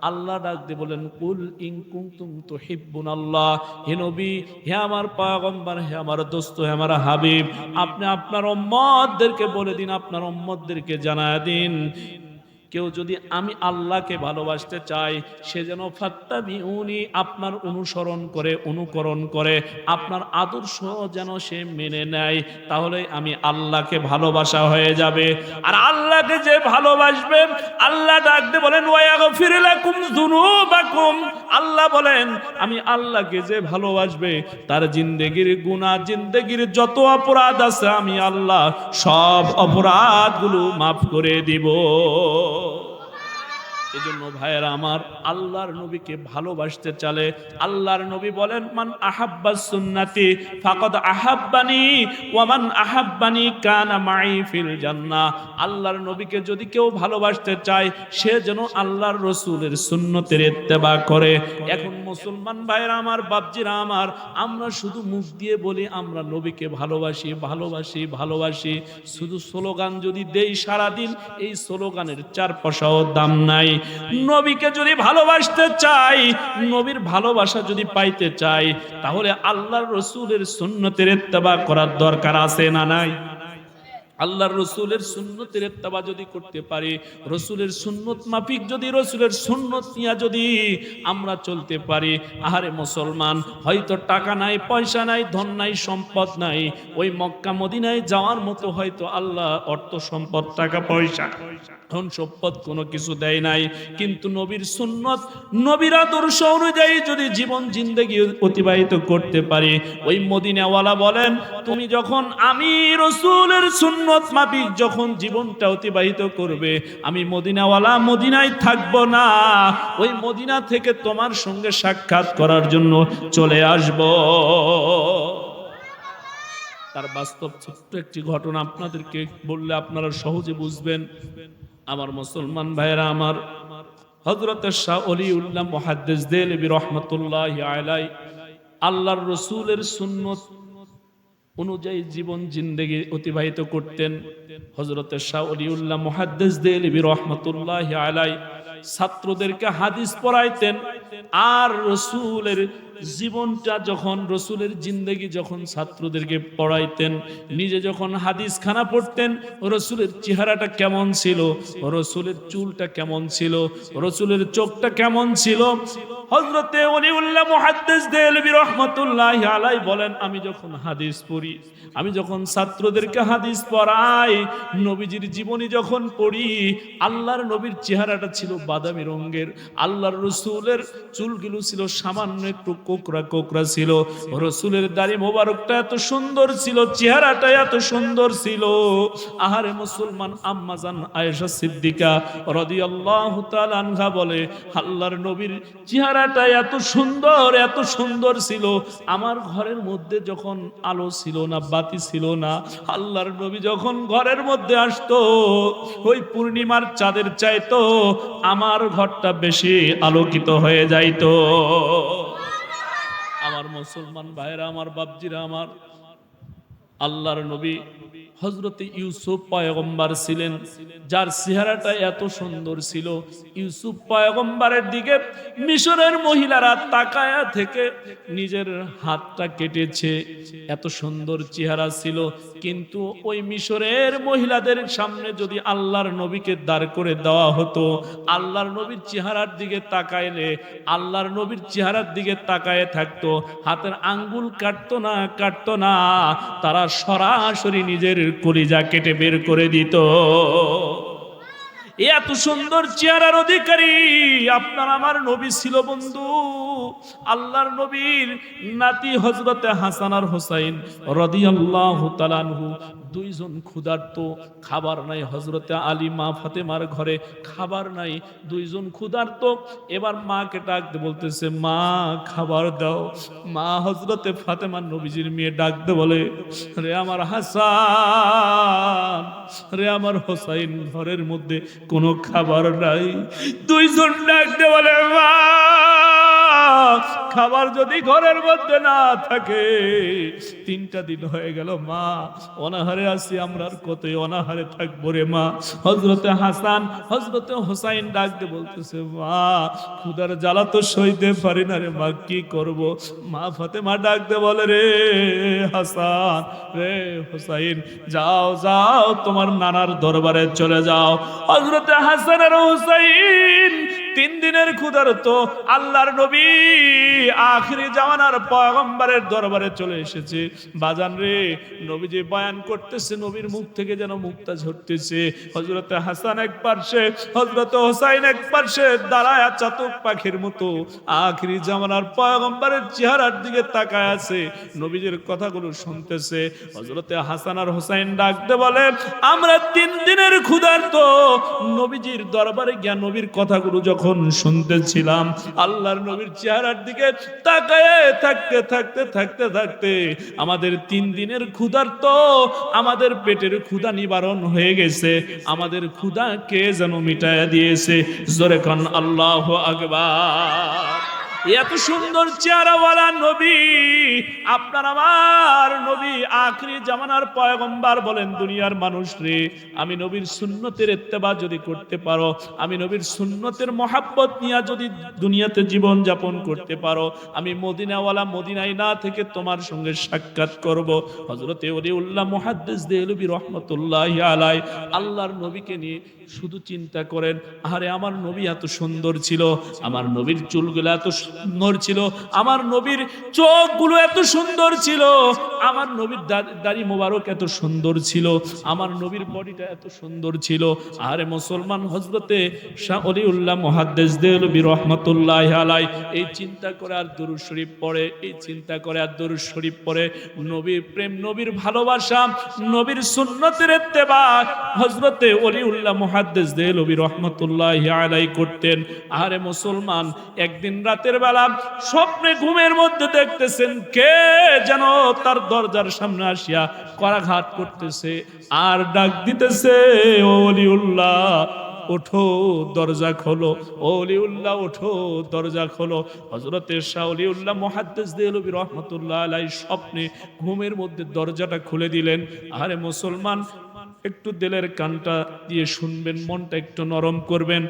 আল্লাহ ডাক দিয়ে বলেন, কুল ইন কুনতুম তুহিব্বুনাল্লাহ, হে নবী, হে আমার পয়গম্বর, হে আমার দোস্ত, হে আমার হাবিব, আপনি আপনার উম্মতদেরকে বলে দিন, আপনার উম্মতদেরকে জানায় দিন, কেউ যদি আমি আল্লাহকে ভালোবাসতে চাই, সে যেন ফাত্তাবিউনি, আপনার অনুসরণ করে, অনুকরণ করে, আপনার আদর্শ যেন সে মেনে নেয়, তাহলে আমি আল্লাহকে ভালোবাসা হয়ে যাবে। আর আল্লাহকে যে ভালোবাসবে, আল্লাহ ডাকতে বলেন, ওয়াগফির লাকুম যুনুবাকুম, আল্লাহ বলেন, আমি আল্লাহকে যে ভালোবাসবে, তার জিন্দেগির গুনাহ, জিন্দেগির যত অপরাধ আছে, আমি আল্লাহ সব অপরাধগুলো মাফ করে দিব। এজন্য ভাইয়েরা আমার, আল্লাহর নবীকে ভালোবাসতে চলে। আল্লাহর নবী বলেন, মান আহাব্বাস সুন্নতি ফাকাদ আহাব্বানি ওয়া মান আহাব্বানি কানা মাই ফিল জান্নাহ। আল্লাহর নবীকে যদি কেউ ভালোবাসতে চায়, সে যেন আল্লাহর রাসূলের সুন্নতের ইত্তেবা করে। এখন মুসলমান ভাইয়েরা আমার, বাপজিরা আমার, আমরা শুধু মুখ দিয়ে বলি আমরা নবীকে ভালোবাসি, ভালোবাসি, ভালোবাসি, শুধু স্লোগান যদি দেই সারাদিন, এই স্লোগানের 4 পয়সাও দাম নাই। নবীকে যদি ভালোবাসতে চাই, নবীর ভালোবাসা যদি পাইতে চাই, তাহলে আল্লাহর রাসূলের সুন্নতের ইত্তেবা করার দরকার আছে না নাই? আল্লাহর রাসূলের সুন্নতের ইত্তেবা যদি করতে পারি, রাসূলের সুন্নত মাফিক যদি, রাসূলের সুন্নত নিয়ে যদি আমরা চলতে পারি, আহারে মুসলমান, হয়তো টাকা নাই, পয়সা নাই, ধন নাই, সম্পদ নাই, ওই মক্কা মদিনায় যাওয়ার মতো হয়তো আল্লাহ অর্থ সম্পদ, টাকা পয়সা, ধন সম্পদ কোনো কিছু দেয় নাই, কিন্তু নবীর সুন্নত, নবীর আদর্শ অনুযায়ী যদি জীবন জিন্দেগি অতিবাহিত করতে পারি, ওই মদিনাওয়ালা বলেন, তুমি যখন আমি রাসূলের সুন্নত মাফিক যখন জীবনটা অতিবাহিত করবে, আমি মদিনাওয়ালা মদিনায় থাকবো না, ওই মদিনা থেকে তোমার সঙ্গে সাক্ষাৎ করার জন্য চলে আসব। তার বাস্তব ছোট্ট একটি ঘটনা আপনাদেরকে বললে আপনারা সহজে বুঝবেন। আমার মুসলমান ভাইরা আমার, হযরত শাহ ওলিউল্লাহ মুহাদ্দিস দেলবি রাহমাতুল্লাহি আলাইহি আল্লাহর রাসূলের সুন্নত অনুযায়ী জীবন জিন্দেগি অতিবাহিত করতেন। হযরত শাহ ওলিউল্লাহ মুহাদ্দিস দেলবি রাহমাতুল্লাহি আলাইহি ছাত্রদেরকে হাদিস পড়াইতেন, আর রাসূলের জীবনটা যখন রসুলের জিন্দেগি যখন ছাত্রদেরকে পড়াইতেন, নিজে যখন হাদিস খানা পড়তেন, রসুলের চেহারাটা কেমন ছিল, রসুলের চুলটা কেমন ছিল, রসুলের চোখটা কেমন ছিল। হযরতে ওলিউল্লাহ মুহাদ্দিস দেহলভী রাহমাতুল্লাহি আলাইহি বলেন, আমি যখন হাদিস পড়ি, আমি যখন ছাত্রদেরকে হাদিস পড়াই, নবীজির জীবনী যখন পড়ি, আল্লাহর নবীর চেহারাটা ছিল বাদামি রঙের, আল্লাহর রসুলের চুলগুলো ছিল সামান্য একটু কোকড়া কোকড়া ছিল, রসুলের দাড়ি মোবারকটা এত সুন্দর ছিল, চেহারাটা এত সুন্দর ছিল। আহারে মুসলমান, আম্মা জান আয়েশা সিদ্দিকা রাদিয়াল্লাহু তাআলা আনহা বলে, আল্লাহর নবীর চেহারাটা এত সুন্দর, এত সুন্দর ছিল, আমার ঘরের মধ্যে যখন আলো ছিল না, বাতি ছিল না, আল্লাহর নবী যখন ঘরের মধ্যে আসতো, ওই পূর্ণিমার চাঁদের চাইতো আমার ঘরটা বেশি আলোকিত হয়ে যাইতো। আমার মুসলমান ভাইরা, আমার বাপজিরা, আমার আল্লাহর নবী হযরতে ইউসুফ পয়গম্বর ছিলেন, যার চেহারাটা এত সুন্দর ছিল। ইউসুফ পয়গম্বরের দিকে মিশরের মহিলারা তাকায়া থেকে নিজের হাতটা কেটেছে, এত সুন্দর চেহারা ছিল। কিন্তু ওই মিশরের মহিলাদের সামনে যদি আল্লাহর নবীকে দাঁড় করে দেওয়া হতো, আল্লাহর নবীর চেহারার দিকে তাকাইলে, আল্লাহর নবীর চেহারার দিকে তাকায় থাকতো, হাতের আঙ্গুল কাটতো না, কাটতো না, তারা সরাসরি নিজের কলিজা কেটে বের করে দিত। এত সুন্দর চেহারার অধিকারী আপনার আমার নবী ছিল বন্ধু। আল্লাহর নবীর নাতি হযরতে হাসান আর হুসাইন রাদিয়াল্লাহু তাআলা আনহু দুইজন ক্ষুধার্ত, খাবার নাই। হযরতে আলী মা ফাতেমার ঘরে খাবার নাই, দুইজন ক্ষুধার্ত। এবার মাকে ডাকতে বলতেছে, মা খাবার দাও। মা হযরতে ফাতেমা নবীজির মেয়ে ডাকতে বলে, রে আমার হাসান, রে আমার হোসাইন, ঘরের মধ্যে কোনো খাবার নাই। দুইজন ডাকতে বলে, মা খাবার যদি ঘরের মধ্যে না থাকে, 3টা দিন হয়ে গেল মা, অনাহারে আছি আমরা, আর কতই অনাহারে থাকবো রে মা। হযরতে হাসান হযরতে হোসাইন ডাকতে বলতেছে, মা ক্ষুধার জ্বালা তো সইতে পারি না রে মা, কি করব। মা ফাতেমা ডাকতে বলে, রে হাসান, রে হোসাইন, যাও যাও তোমার নানার দরবারে চলে যাও। হযরতে হাসান আর হোসাইন 3 দিনের ক্ষুধার্ত আল্লাহর নবী আখিরি জামানার পয়গম্বরের দরবারে চলে এসেছে। বাজান রে, নবীজি বয়ান করতেছে, নবীর মুখ থেকে যেন মুক্তা ঝরতেছে। হযরতে হাসান এক পাশে, হযরতে হোসাইন এক পাশে দাঁড়ায় চাতক পাখির মতো আখিরি জামানার পয়গম্বরের চেহারার দিকে তাকায় আছে, নবীজির কথাগুলো শুনতেছে। হযরতে হাসান আর হোসাইন ডাকতে বলে, আমরা 3 দিনের ক্ষুধার্ত, নবীজির দরবারে গিয়া নবীর কথাগুলো যখন শুনতেছিলাম, আল্লাহর নবীর চেহারার দিকে তাকায় থাকতে থাকতে থাকতে থাকতে আমাদের 3 দিনের ক্ষুধার্ত, আমাদের পেটের ক্ষুধা নিবারণ হয়ে গেছে, আমাদের ক্ষুধা কে যেন মিটায়া দিয়েছে। জোরে কান আল্লাহু আকবার। এত সুন্দর চেহারাওয়ালা নবী, আপনার আমার নবী আখিরি জামানার পয়গম্বর বলেন, দুনিয়ার মানুষ রে, আমি নবীর সুন্নতের ইত্তেবা যদি করতে পারো, আমি নবীর সুন্নতের মহাব্বত নিয়ে যদি দুনিয়াতে জীবন যাপন করতে পারো, আমি মদিনাওয়ালা মদিনায় না থেকে তোমার সঙ্গে সাক্ষাৎ করব। হযরতে ওলিউল্লাহ মুহাদ্দিস দেহলভী রাহমাতুল্লাহি আলাইহি আল্লাহর নবীকে নিয়ে শুধু চিন্তা করেন, আরে আমার নবী এত সুন্দর ছিল, আমার নবীর চুলগুলো এত সুন্দর ছিল, আমার নবীর চোখগুলো এত সুন্দর ছিল, আমার নবীর দাড়ি মোবারক এত সুন্দর ছিল, আমার নবীর বডিটা এত সুন্দর ছিল। আরে মুসলমান, হযরতে শাহ ওলিউল্লাহ মুহাদ্দিস দেহলভী রাহমাতুল্লাহি আলাইহি এই চিন্তা করে আর দুরূদ শরীফ পড়ে, এই চিন্তা করে আর দুরূদ শরীফ পড়ে, নবীর প্রেম, নবীর ভালোবাসা, নবীর সুন্নতের ইত্তেবা হযরতে ওলিউল্লাহ মুহাদ্দিস দেহলভী রাহমাতুল্লাহি আলাইহি করতেন। আরে মুসলমান, একদিন রাতের বেলা স্বপ্নে ঘুমের মধ্যে দেখতেছেন কে যেন তার দরজার সামনে আসিয়া করাঘাত করতেছে আর ডাক দিতেছে, ওলিউল্লাহ ওঠো, দরজা খোলো, ওলিউল্লাহ ওঠো, দরজা খোলো। হযরতে শাহ ওলিউল্লাহ মুহাদ্দিস দেহলভী রাহমাতুল্লাহি আলাইহি স্বপ্নে ঘুমের মধ্যে দরজাটা খুলে দিলেন। আরে মুসলমান, একটু দিলের কানটা দিয়ে শুনবেন, মনটা একটু নরম করবেন।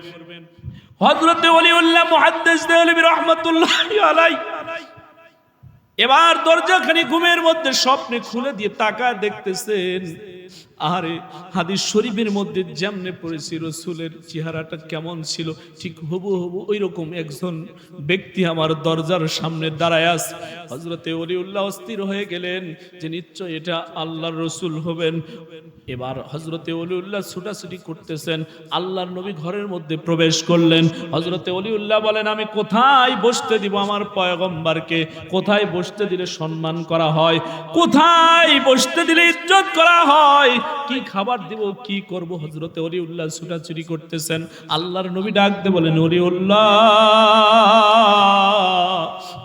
হযরতে ওলিউল্লাহ মুহাদ্দিস দেহলভী রাহমাতুল্লাহি আলাইহি এবার দরজাখানি ঘুমের মধ্যে স্বপ্নে খুলে দিয়ে তাকায় দেখতেছেন, আরে হাদিস শরীফের মধ্যে যেমনে পড়েছি রাসূলের চেহারাটা কেমন ছিল, ঠিক হুবহু ওইরকম একজন ব্যক্তি আমার দরজার সামনে দাঁড়ায় আছে। হযরতে ওলিউল্লাহ অস্থির হয়ে গেলেন যে নিশ্চয় এটা আল্লাহর রাসূল হবেন। এবার হযরতে ওলিউল্লাহ ছুটাছুটি করতেছেন, আল্লাহর নবী ঘরের মধ্যে প্রবেশ করলেন। হযরতে ওলিউল্লাহ বলেন, আমি কোথায় বসতে দিব আমার পয়গম্বরকে? কোথায় বসতে দিলে সম্মান করা হয়, কোথায় বসতে দিলে ইজ্জত করা হয়, কি খাবার দিব, কি করব? হযরতে ওলিউল্লাহ ছুটাছুটি করতেছেন। আল্লাহর নবী ডাক দিয়ে বলেন, ওলিউল্লাহ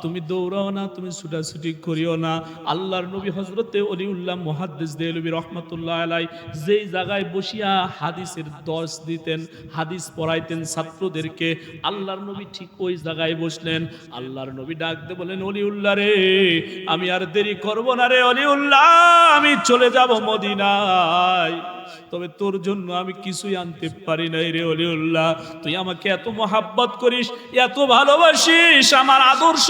তুমি দৌড়াও না, তুমি ছুটাছুটি করিও না। আল্লাহর নবী হযরতে ওলিউল্লাহ মুহাদ্দিস দেহলভী রাহমাতুল্লাহ আলাইহি যেই জায়গায় বসিয়া হাদিসের দর্স দিতেন, হাদিস পড়াইতেন ছাত্রদেরকে, আল্লাহর নবী ঠিক ওই জায়গায় বসলেন। আল্লাহর নবী ডাক দিয়ে বলেন, ওলিউল্লাহ রে, আমি আর দেরি করব না রে ওলিউল্লাহ, আমি চলে যাব মদিনায়। তবে তোর জন্য আমি কিছুই আনতে পারি নাই রে ওলিউল্লাহ। তুই আমাকে এত মহাব্বত করিস, এত ভালোবাসিস, আমার আদর্শ,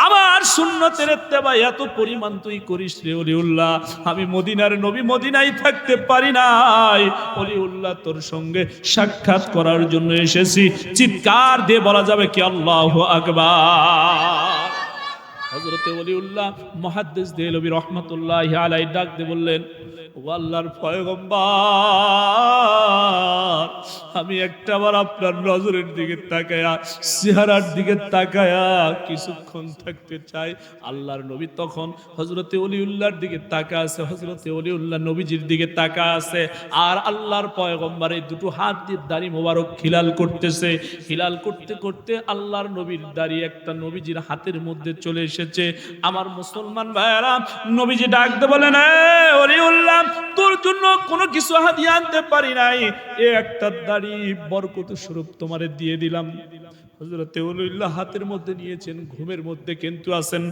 আমার সুন্নতের ইত্তেবা এত পরিমাণ তুই করিস রে ওলিউল্লাহ, আমি মদিনার নবী মদিনায় থাকতে পারি নাই। ওলিউল্লাহ তোর সঙ্গে সাক্ষাৎ করার জন্য এসেছি। চিৎকার দিয়ে বলা যাবে কি আল্লাহু আকবার। হযরতে ওলিউল্লাহ মুহাদ্দিস দেহলভী রাহমাতুল্লাহি আলাইহি ডাক দিয়ে বললেন, ও আল্লাহর পয়গম্বর, আমি একটাবার আপনার নজরের দিকে তাকায়া, চেহারার দিকে তাকায়া কিছুক্ষণ থাকতে চাই। আল্লাহর নবী তখন হযরতে ওলিউল্লাহর দিকে তাকা আছে, হযরতে ওলিউল্লাহ নবীজির দিকে তাকা আছে, আর আল্লাহর পয়গম্বর এই দুটো হাত দিয়ে দাড়ি মোবারক খিলাল করতেছে। খিলাল করতে করতে আল্লাহর নবীর দাড়ি একটা নবীজির হাতের মধ্যে চলে এসেছে। আমার মুসলমান ভাইয়েরা, নবীজি ডাক দিয়ে বলেন, ওলিউল্লাহ তোর জন্য কোনো কিছু হাদিয়া আনতে পারি নাই, এ একটা দাড়ি বরকত স্বরূপ তোমারে দিয়ে দিলাম। হযরতে ওলিউল্লাহ হাতের মধ্যে নিয়েছেন, ঘুমের মধ্যে কিন্তু আছেন,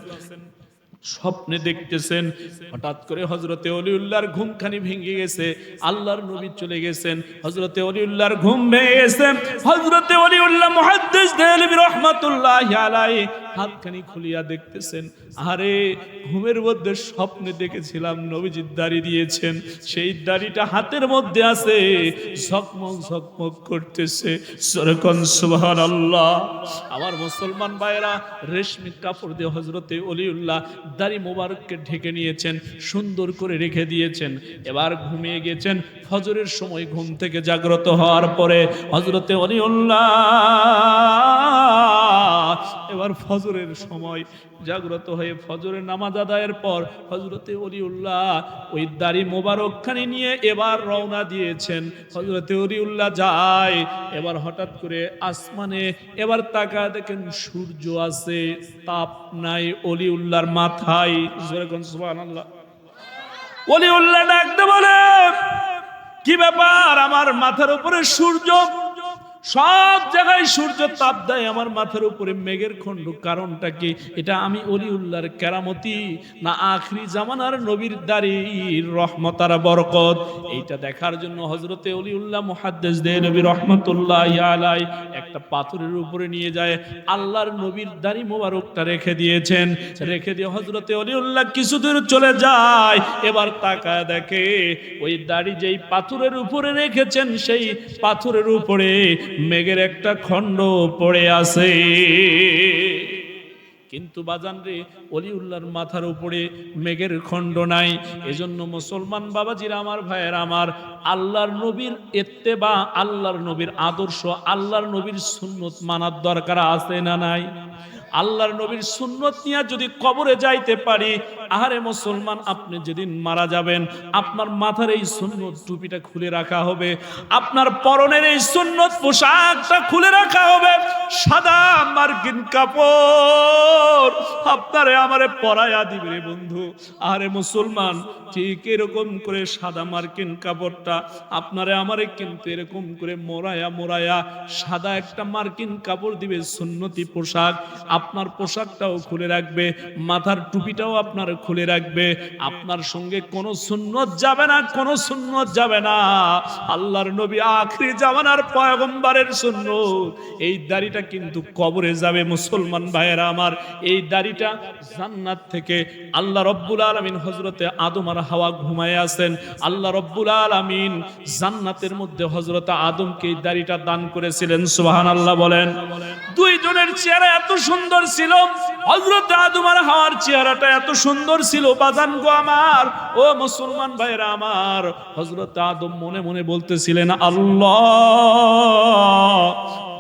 স্বপ্নে দেখতেছেন। হঠাৎ করে হযরতে ওলিউল্লাহর ঘুমখানি ভেঙে গেছে, আল্লাহর নবী চলে গেছেন, হযরতে ওলিউল্লাহর ঘুম ভেঙে গেছে। হযরতে ওলিউল্লাহ মুহাদ্দিস দেহলভী রাহমাতুল্লাহি আলাইহি হাতখানি খুলিয়া দেখতেছেন, আরে ঘুমের মধ্যে স্বপ্নে দেখেছিলাম নবীজি দাড়ি দিয়েছেন, সেই দাড়িটা হাতের মধ্যে আছে, ঝকমক ঝকমক করতেছে। সুরকন সুবহানাল্লাহ। আমার মুসলমান ভাইরা, রেশমি কাপড় দিয়ে হযরতে ওলিউল্লাহ দাড়ি মোবারককে ঢেকে নিয়েছেন, সুন্দর করে রেখে দিয়েছেন। এবার ঘুমিয়ে গেছেন। ফজরের সময় ঘুম থেকে জাগ্রত হওয়ার পরে হযরতে ওলিউল্লাহ এবার ফজরের সময় জাগ্রত হয়ে ফজরের নামাজ আদায়ের পর হযরতে ওলিউল্লাহ ওই দাড়ি মোবারকখানি নিয়ে এবার রওনা দিয়েছেন। হযরতে ওলিউল্লাহ যায়, এবার হঠাৎ করে আসমানে এবার তাকায় দেখেন সূর্য আছে, তাপ নাই ওলিউল্লাহর মাথায়। সুবহানাল্লাহ। ওলিউল্লাহ ডাকতে বলে, কি ব্যাপার, আমার মাথার উপরে সূর্য, সব জায়গায় সূর্য তাপ দেয়, আমার মাথার উপরে মেঘের খণ্ড, কারণটা কি? এটা আমি ওলিউল্লাহর কেরামতি না আখরি জামানার নবীর দাড়ির রহমত আর বরকত? এইটা দেখার জন্য হযরতে ওলিউল্লাহ মুহাদ্দিস দেহলভী রাহমাতুল্লাহি আলাইহি একটা পাথরের উপরে নিয়ে যায়, আল্লাহর নবীর দাড়ি মোবারকটা রেখে দিয়েছেন। রেখে দিয়ে হযরতে ওলিউল্লাহ কিছু দূর চলে যায়, এবার তাকায় দেখে ওই দাড়ি যেই পাথরের উপরে রেখেছেন, সেই পাথরের উপরে মেঘের একটা খণ্ড পড়ে আছে। কিন্তু বাজান রে, ওলিউল্লাহর মাথার উপরে মেঘের খণ্ড নাই। এজন্য মুসলমান বাবাজিরা, আমার ভাইয়েরা আমার, আল্লাহর নবীর ইত্তেবা, আল্লাহর নবীর আদর্শ, আল্লাহর নবীর সুন্নত মানার দরকার আছে না নাই? আল্লাহর নবীর সুন্নত নিয়ে যদি কবরে যাইতে পারি, আহারে মুসলমান, আপনি যেদিন মারা যাবেন আপনার মাথার এই সুন্নত টুপিটা খুলে রাখা হবে, আপনার পরনের এই সুন্নত পোশাকটা খুলে রাখা হবে, সাদা মার্কিন কাপড় আপনারে আমারে পরায়া দিবে রে বন্ধু। আরে মুসলমান, ঠিক এরকম করে সাদা মার্কিন কাপড়টা আপনারে আমারে কিন্তু এরকম করে মোড়ায়া মোড়ায়া সাদা একটা মার্কিন কাপড় দিবে, সুন্নতি পোশাক আপনার পোশাকটাও খুলে রাখবে, মাথার টুপিটাও আপনার খুলে রাখবে, আপনার সঙ্গে কোনো সুন্নত যাবে না, কোনো সুন্নত যাবে না। আল্লাহর নবী আখিরি জামানার পয়গম্বরের সুন্নত, এই দাড়িটা কিন্তু কবরে যাবে। মুসলমান ভাইয়েরা আমার, এই দাড়িটা জান্নাত থেকে আল্লাহ রব্বুল আলামিন, হযরতে আদম আর হাওয়া ঘুমায়ে আছেন, আল্লাহ রব্বুল আলামিন জান্নাতের মধ্যে হযরতে আদমকে এই দাড়িটা দান করেছিলেন। সুবহানাল্লাহ বলেন। দুইজনের চেহারা এত সুন্দর ছিল, হযরতে আদম আর হাওয়ার চেহারাটা এত সুন্দর ছিল বাজান গো আমার, ও মুসলমান ভাইরা আমার, হযরতে আদম মনে মনে বলতেছিলেন, আল্লাহ,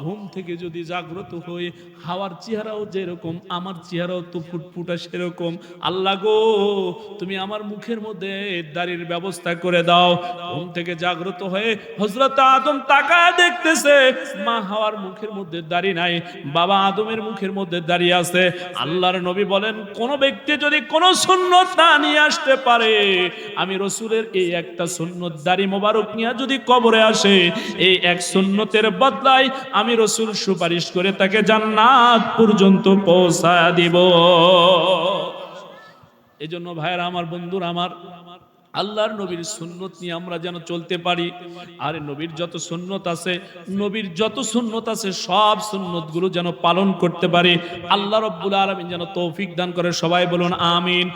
ঘুম থেকে যদি জাগ্রত হই, হাওয়ার চেহারাও যেরকম, আমার চেহারাও তো ফুটফুটা সেরকম, আল্লাহ গো তুমি আমার মুখের মধ্যে দাড়ির ব্যবস্থা করে দাও। ঘুম থেকে জাগ্রত হয়ে হযরত আদম তাকায় দেখতেছে মা হাওয়ার মুখের মধ্যে দাড়ি নাই, বাবা আদমের মুখের মধ্যে দাড়ি আছে। আল্লাহর নবী বলেন, কোন ব্যক্তি যদি কোন সুন্নত না নিয়ে আসতে পারে, আমি রাসূলের এই একটা সুন্নত দাড়ি মোবারক নিয়ে যদি কবরে আসে, এই এক সুন্নতের বদলায় আমি রাসূল সুপারিশ করে তাকে জান্নাত পর্যন্ত পৌঁছায়া দিব। এজন্য ভাইরা আমার, বন্ধুরা আমার, আল্লাহর নবীর সুন্নত নিয়ে আমরা যেন চলতে পারি। আর নবীর যত সুন্নত আছে, নবীর যত সুন্নত আছে, সব সুন্নতগুলো যেন পালন করতে পারি। আল্লাহ রাব্বুল আলামিন যেন তৌফিক দান করে। সবাই বলুন আমিন।